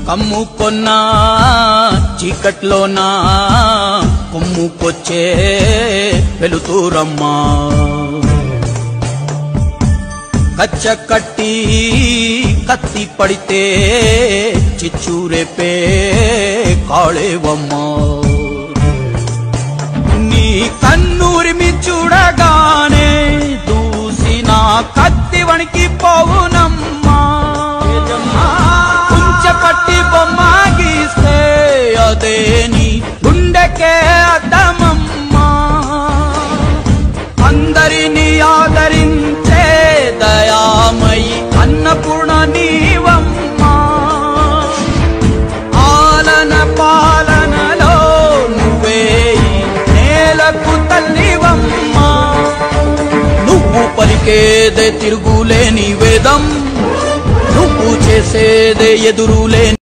కమ్ముకొన్నా చీకట్లోనా కొమ్ముకొచ్చే వెలుతురమ్మా కచ్చ కట్టి కత్తి పడితే చిచ్చూరేపే కాళేవమ్మా నీ కన్నూరిమి చూడగానే దూసిన కత్తి వణికి పోవునమ్మా కుంచెపట్టి బొమ్మ గీస్తే అదే నీ గుండెకే అద్దమమ్మా అందరినీ ఆదరించే దయామయి అన్నపూర్ణ నీవమ్మా ఆలన పాలనలో నువ్వే నేలకు తల్లివమ్మా నువ్వు పలికేదే తిరుగులేని వేదం నువ్వు చేసేదే ఎదురులేని